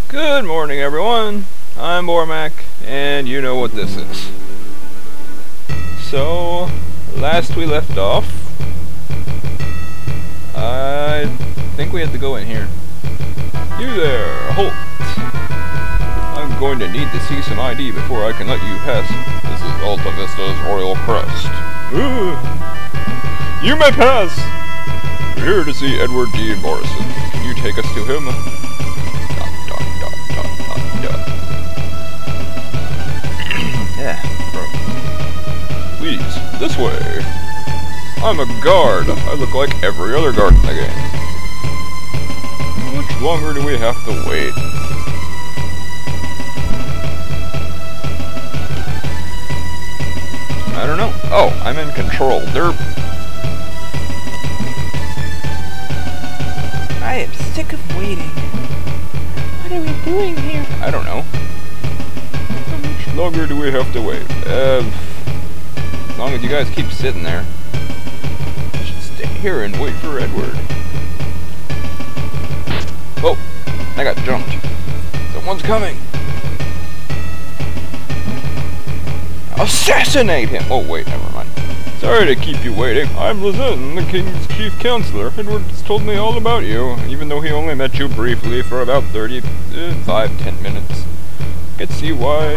Good morning, everyone. I'm Bormac, and you know what this is. So, last we left off, I think we had to go in here. You there, halt! I'm going to need to see some ID before I can let you pass. This is Alta Vista's Royal Crest. You may pass! We're here to see Edward D. Morrison. Can you take us to him? Yeah, bro. Please, this way. I'm a guard. I look like every other guard in the game. How much longer do we have to wait? I don't know. Oh, I'm in control. Derp. I am sick of waiting. What are we doing here? I don't know. How much longer do we have to wait? As long as you guys keep sitting there. I should stay here and wait for Edward. Oh, I got jumped. Someone's coming. Assassinate him! Oh wait, never mind. Sorry to keep you waiting. I'm Lizen, the King's Chief Counselor. Edward has told me all about you, even though he only met you briefly for about 10 minutes. I could see why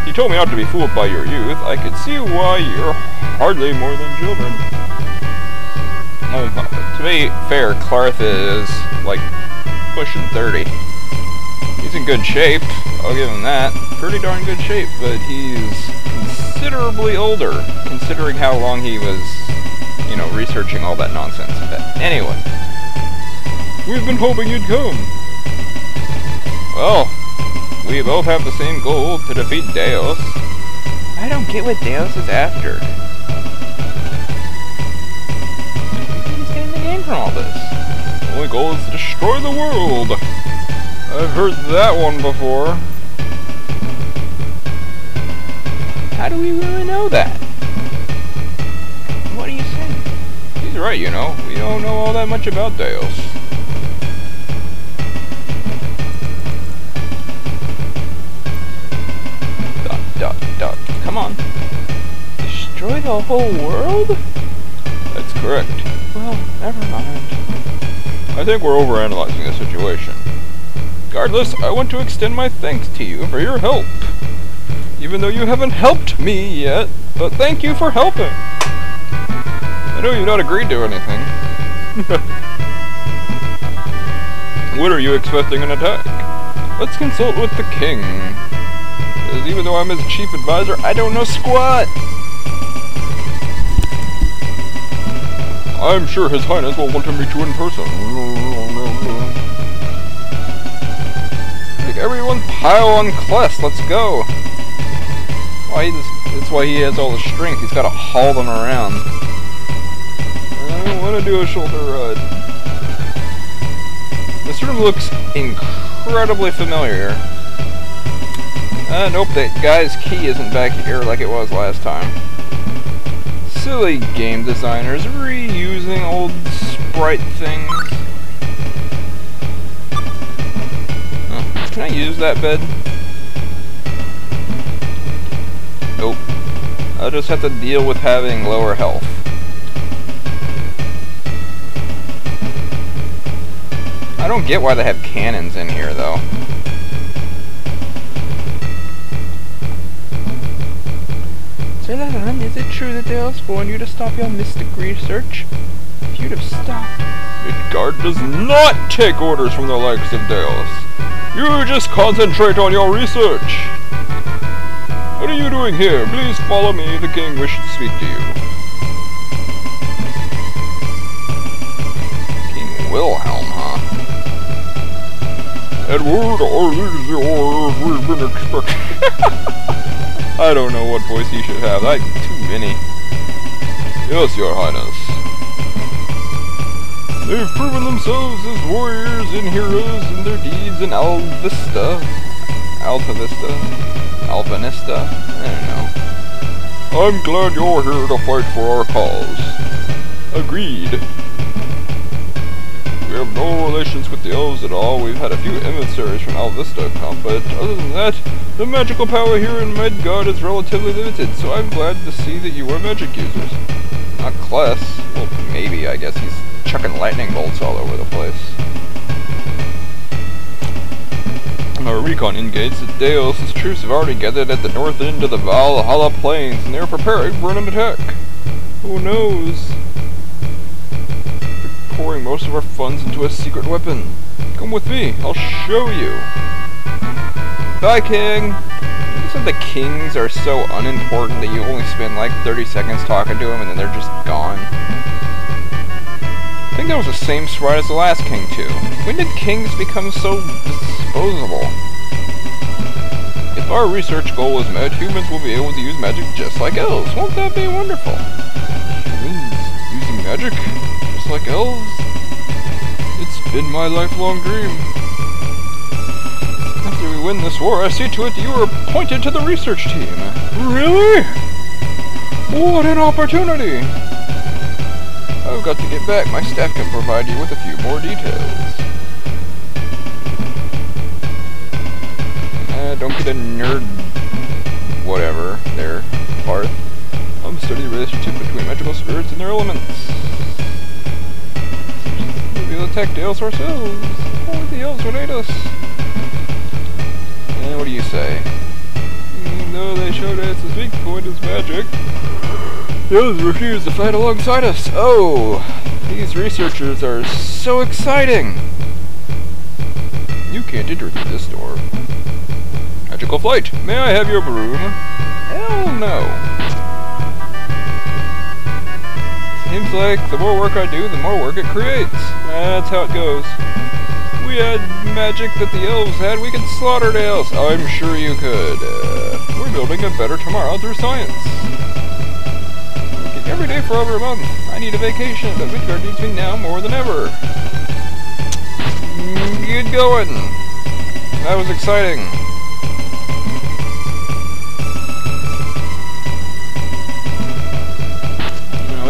he told me not to be fooled by your youth. I could see why you're hardly more than children. To be fair, Clarth is, like, pushing 30. He's in good shape, I'll give him that. Pretty darn good shape, but he's considerably older, considering how long he was, you know, researching all that nonsense. But anyway. We've been hoping you'd come. Well, we both have the same goal, to defeat Deus. I don't get what Deus is after. He's getting the game from all this. The only goal is to destroy the world. I've heard that one before. How do we really know that? What are you saying? He's right, you know. We don't know all that much about Deus. Come on. Destroy the whole world? That's correct. Well, never mind. I think we're overanalyzing the situation. Regardless, I want to extend my thanks to you for your help. Even though you haven't helped me yet, but thank you for helping. I know you've not agreed to anything. When are you expecting an attack? Let's consult with the king. Because even though I'm his chief advisor, I don't know squat. I'm sure His Highness will want to meet you in person. Like everyone pile on Kless, let's go. That's why he has all the strength. He's got to haul them around. I don't want to do a shoulder ride. This room looks incredibly familiar. Nope, that guy's key isn't back here like it was last time. Silly game designers reusing old sprite things. Can I use that bed? Nope. I'll just have to deal with having lower health. I don't get why they have cannons in here, though. Sir Lalan, is it true that Deus warned you to stop your mystic research? If you'd have stopped... Midgard does not take orders from the likes of Deus. You just concentrate on your research. What are you doing here? Please follow me. The king wishes to speak to you. King Wilhelm, huh? Edward, our leads the orders we've been expecting. I don't know what voice he should have. Too many. Yes, your highness. They've proven themselves as warriors and heroes in their deeds in Alta Vista. Alvanista? I don't know. I'm glad you're here to fight for our cause. Agreed. We have no relations with the elves at all. We've had a few emissaries from Alvista come, but other than that, the magical power here in Midgard is relatively limited, so I'm glad to see that you are magic users. Not Kless. Well, maybe, I guess he's chucking lightning bolts all over the place. Our recon indicates that Deos' troops have already gathered at the north end of the Valhalla Plains, and they are preparing for an attack. Who knows? We're pouring most of our funds into a secret weapon. Come with me, I'll show you. Bye, King! You said the kings are so unimportant that you only spend like 30 seconds talking to them and then they're just gone. I think that was the same sprite as the last king, too. When did kings become so disposable? If our research goal is met, humans will be able to use magic just like elves. Won't that be wonderful? Humans using magic just like elves? It's been my lifelong dream. After we win this war, I see to it that you are appointed to the research team. Really? What an opportunity! I've got to get back. My staff can provide you with a few more details. Don't get a nerd whatever there, Parth. I'm studying the relationship between magical spirits and their elements. We'll attack the elves ourselves. Only the elves would aid us. And what do you say? Even though they showed us the weak point is magic, the others refuse to fight alongside us. Oh, these researchers are so exciting. You can't enter through this door. Magical flight. May I have your broom? Hell no. Seems like the more work I do, the more work it creates. That's how it goes. If we had magic that the elves had, we could slaughter the elves. I'm sure you could. We're building a better tomorrow through science. Working every day for over a month. I need a vacation, but Midgard needs me now more than ever. Get going. That was exciting.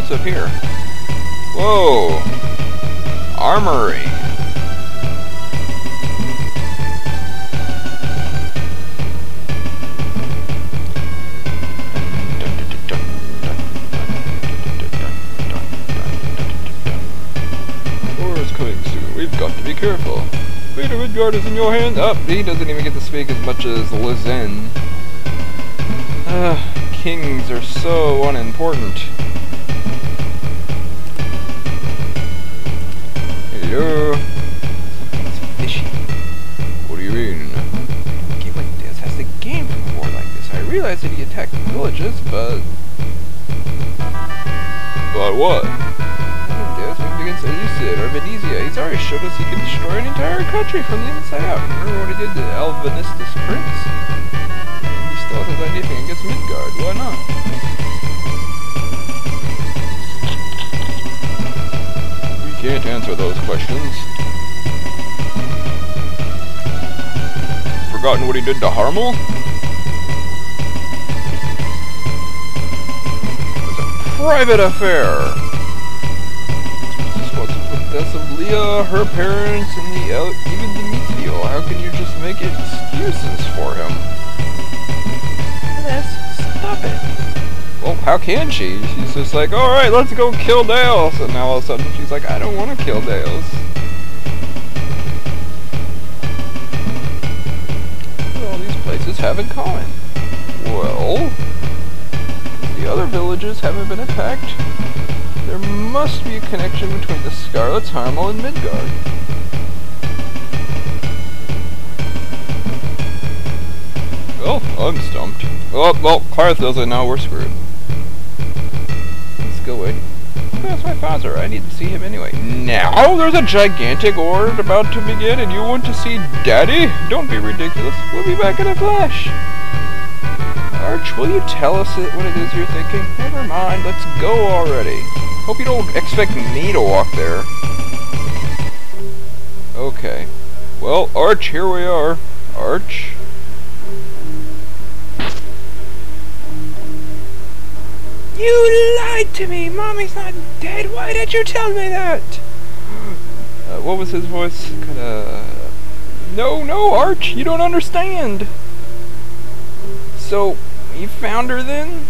What's up here? Whoa! Armory! War is coming soon. We've got to be careful. Fate of Midgard is in your hands. Up! He doesn't even get to speak as much as Lizen. Kings are so unimportant. Hello? Something's fishy. What do you mean? A game like this has to gain from a war like this. I realize that he attacked the villages, but... But what? Deus moved against Elucid or Venezia. He's already showed us he can destroy an entire country from the inside out. Remember what he did to Alvinistus Prince? And he still hasn't done anything against Midgard. Why not? Can't answer those questions. Forgotten what he did to Harmel? It was a private affair! This wasn't with the deaths of Leah, her parents, and even Demetrio. How can you just make excuses for him? Let's stop it. Well, how can she? She's just like, alright, let's go kill Deus! And now all of a sudden she's like, I don't want to kill Deus. What do all these places have in common? Well, the other villages haven't been attacked. There must be a connection between the Scarlet's Harmel and Midgard. Well, I'm stumped. Well, Clarth doesn't know, we're screwed. Let's go in. That's my father. I need to see him anyway. Now there's a gigantic war about to begin and you want to see Daddy? Don't be ridiculous. We'll be back in a flash. Arch, will you tell us what it is you're thinking? Never mind, let's go already. Hope you don't expect me to walk there. Okay. Well, Arch, here we are. Arch? You lied to me! Mommy's not dead! Why did you tell me that? What was his voice? No, Arch, you don't understand. So, you found her then?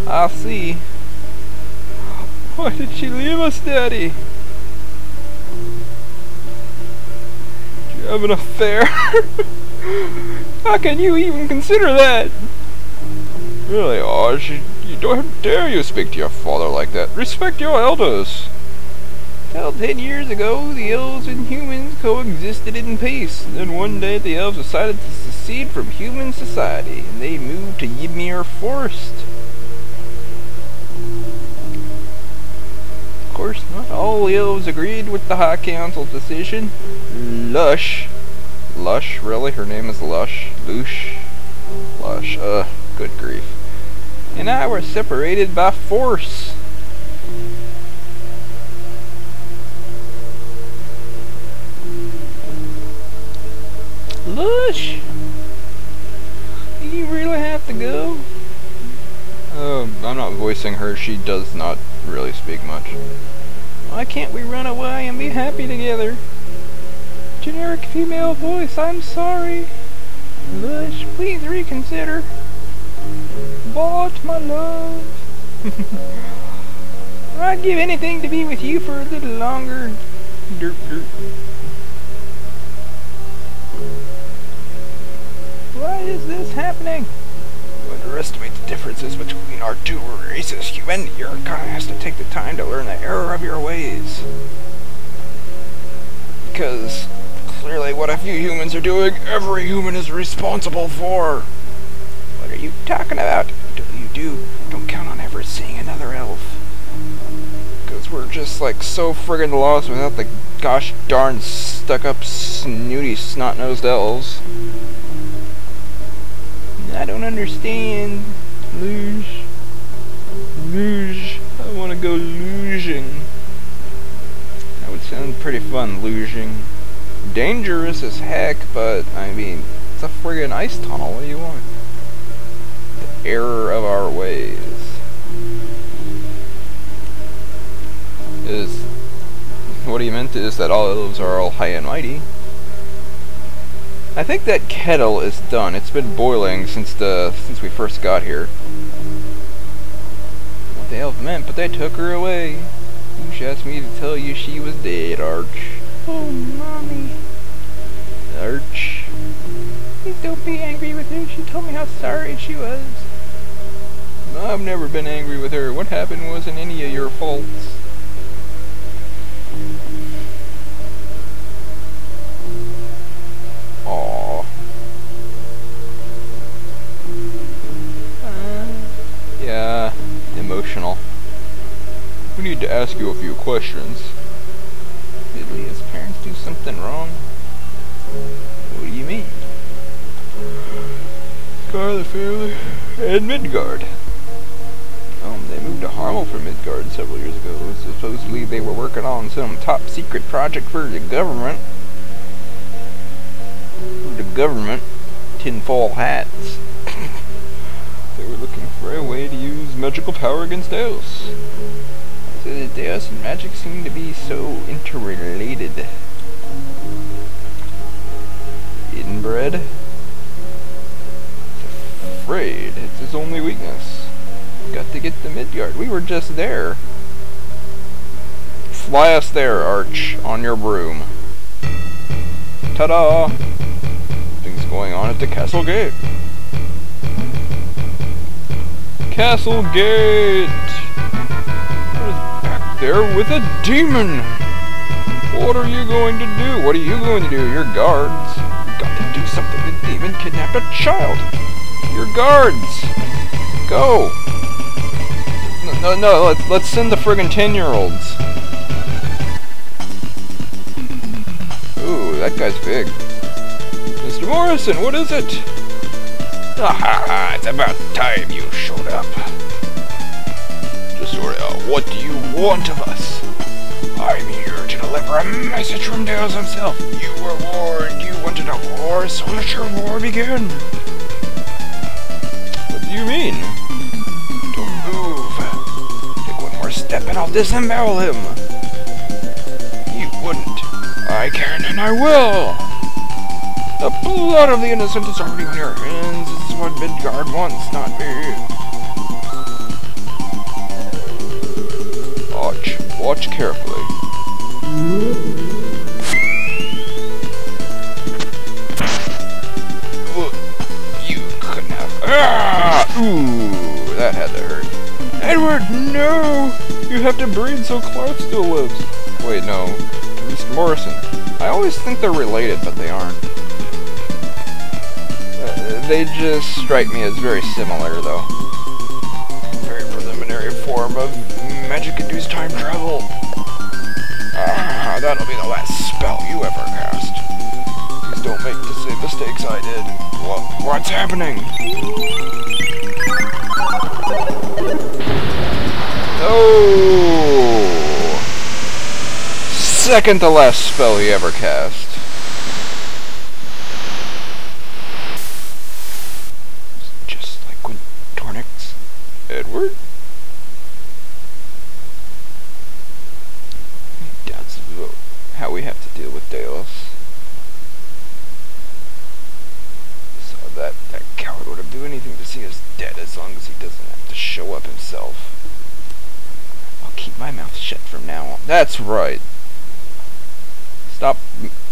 I see. Why did she leave us, Daddy? Did you have an affair? How can you even consider that? Really, Arch, you don't dare you speak to your father like that. Respect your elders. Well, 10 years ago, the elves and humans coexisted in peace. Then one day, the elves decided to secede from human society, and they moved to Ymir Forest. Of course, not all the elves agreed with the High Council's decision. Lush, really? Her name is Lush? Lush, good grief. And I were separated by force. Lush! Do you really have to go? I'm not voicing her. She does not really speak much. Why can't we run away and be happy together? Generic female voice, I'm sorry. Lush, please reconsider. But, my love. I'd give anything to be with you for a little longer. Derp, derp. Why is this happening? You underestimate the differences between our two races. Humanity has to take the time to learn the error of your ways. Because clearly what a few humans are doing, every human is responsible for. What are you talking about? Until you do, don't count on ever seeing another elf. Because we're just like so friggin' lost without the gosh darn stuck-up, snooty, snot-nosed elves. I don't understand. Luge. I want to go luging. That would sound pretty fun, luging. Dangerous as heck, but I mean, it's a friggin' ice tunnel. What do you want? The error of our ways. What he meant is that all elves are all high and mighty. I think that kettle is done. It's been boiling since we first got here. What the elf meant, but they took her away. She asked me to tell you she was dead, Arch. Oh, Mommy. Arch. Please don't be angry with her. She told me how sorry she was. I've never been angry with her. What happened wasn't any of your faults. Aww. Yeah, emotional. We need to ask you a few questions. Did Leah's parents do something wrong? What do you mean? Scarlet family and Midgard. They moved to Harmel from Midgard several years ago. Supposedly they were working on some top secret project for the government. Tinfoil hats. They were looking for a way to use magical power against elves. So the Deus and magic seem to be so interrelated. Inbred? He's afraid. It's his only weakness. Got to get to Midgard. We were just there. Fly us there, Arch, on your broom. Ta-da! Things going on at the castle gate. Castle gate! What is back there with a demon? What are you going to do? What are you going to do? Your guards. You got to do something. The demon kidnapped a child. Your guards! Go! No, let's send the friggin' 10-year-olds. Ooh, that guy's big. Mr. Morrison, what is it? Ah, it's about time you showed up. Justoria, what do you want of us? I'm here to deliver a message from Deus himself. You were warned. You wanted a war, so let your war begin. What do you mean? Don't move. Take one more step and I'll disembowel him. I can, and I will! The blood of the innocent is already on your hands. This is what Midgard wants, not me. Watch carefully. You couldn't have. Ah! Ooh, that had to hurt. Edward, no! You have to breed so Clark still lives. Wait, no. Mr. Morrison. I always think they're related, but they aren't. They just strike me as very similar, though. Very preliminary form of magic-induced time travel. Ah, that'll be the last spell you ever cast. Please don't make the same mistakes I did. What's happening? Oh! Second to last spell he ever cast. Just like when Tornix... Edward? That's how we have to deal with Delos. So that coward would do anything to see us dead as long as he doesn't have to show up himself. I'll keep my mouth shut from now on. That's right. Stop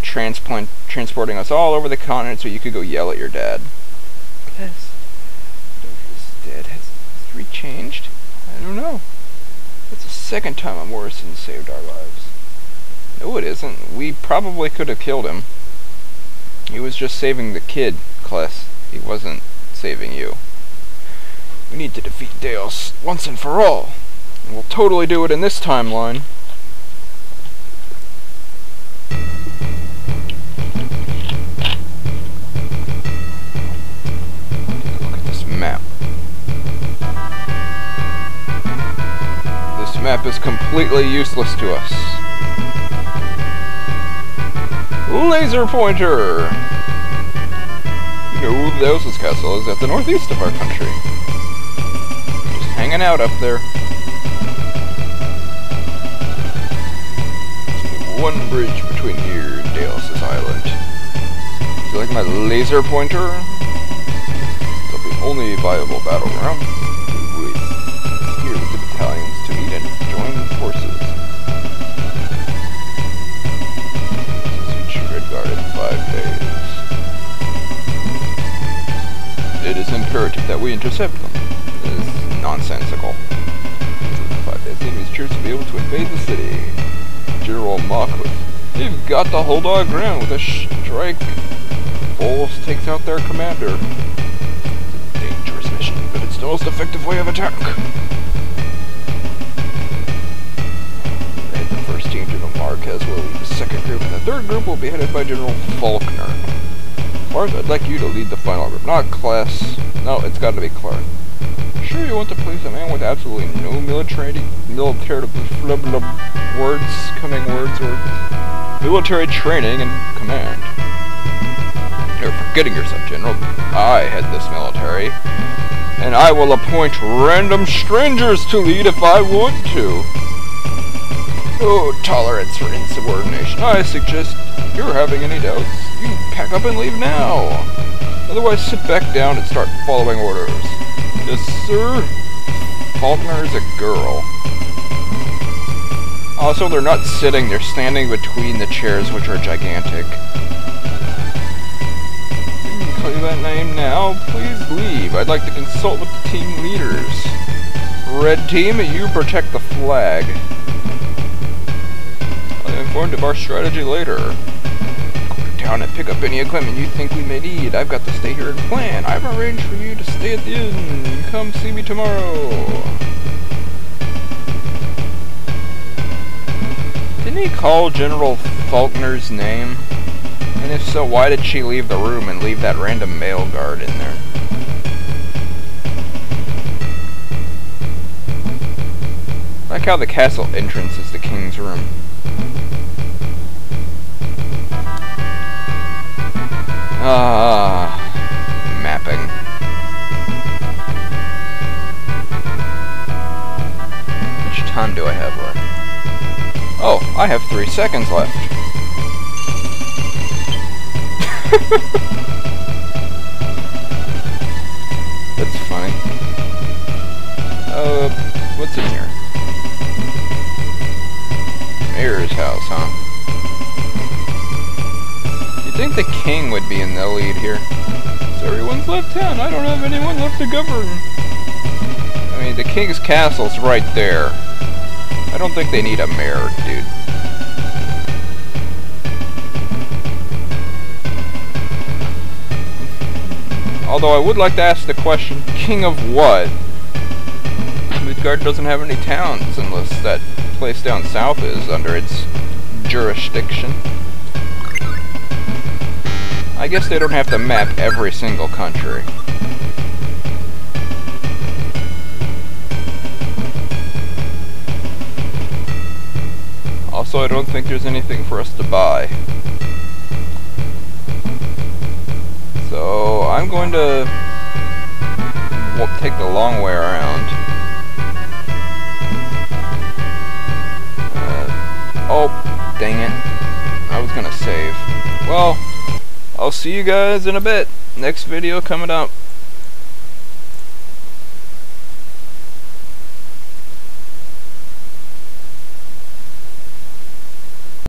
transporting us all over the continent so you could go yell at your dad. Yes. He's dead. Has history changed? I don't know. It's the second time a Morrison saved our lives. No, it isn't. We probably could have killed him. He was just saving the kid, Kless. He wasn't saving you. We need to defeat Deos once and for all. And we'll totally do it in this timeline. Look at this map. This map is completely useless to us. Laser pointer! You know, Deos' castle is at the northeast of our country. Just hanging out up there. One bridge between here and Delos' island. Do you like my laser pointer? It's the only viable battleground. We wait here with the battalions to meet and join forces. Reach Redguard in 5 days. It is imperative that we intercept them. It is nonsensical. In 5 days, the enemy's troops will be able to invade the city. General Mockwood. They've got the whole dog ground with a strike. Bols takes out their commander. It's a dangerous mission, but it's the most effective way of attack. And the first team, General Marquez, will lead the second group, and the third group will be headed by General Faulkner. Clark, I'd like you to lead the final group, not Kless. No, it's got to be Clark. Sure you want to place a man with absolutely no military military training and command. You're forgetting yourself, General. I head this military, and I will appoint random strangers to lead if I want to. Oh, tolerance for insubordination. I suggest if you're having any doubts, you pack up and leave now. Otherwise, sit back down and start following orders. Yes, sir. Faulkner is a girl. Also, they're not sitting, they're standing between the chairs, which are gigantic. You can call you that name now. Please leave. I'd like to consult with the team leaders. Red team, you protect the flag. I'll be informed of our strategy later. Go to town and pick up any equipment you think we may need. I've got to stay here and plan. I've arranged for you to stay at the inn. Come see me tomorrow. Didn't he call General Faulkner's name? And if so, why did she leave the room and leave that random male guard in there? I like how the castle entrance is the king's room. Mapping. How much time do I have left? Oh, I have 3 seconds left. That's funny. What's in here? Mayor's house, huh? You'd think the king would be in the lead here. So everyone's left town. I don't have anyone left to govern. I mean, the king's castle's right there. I don't think they need a mayor, dude. Although I would like to ask the question, king of what? Midgard doesn't have any towns unless that place down south is under its jurisdiction. I guess they don't have to map every single country. Also, I don't think there's anything for us to buy. So, I'm going to take the long way around. Oh, dang it. I was gonna save. Well, I'll see you guys in a bit. Next video coming up.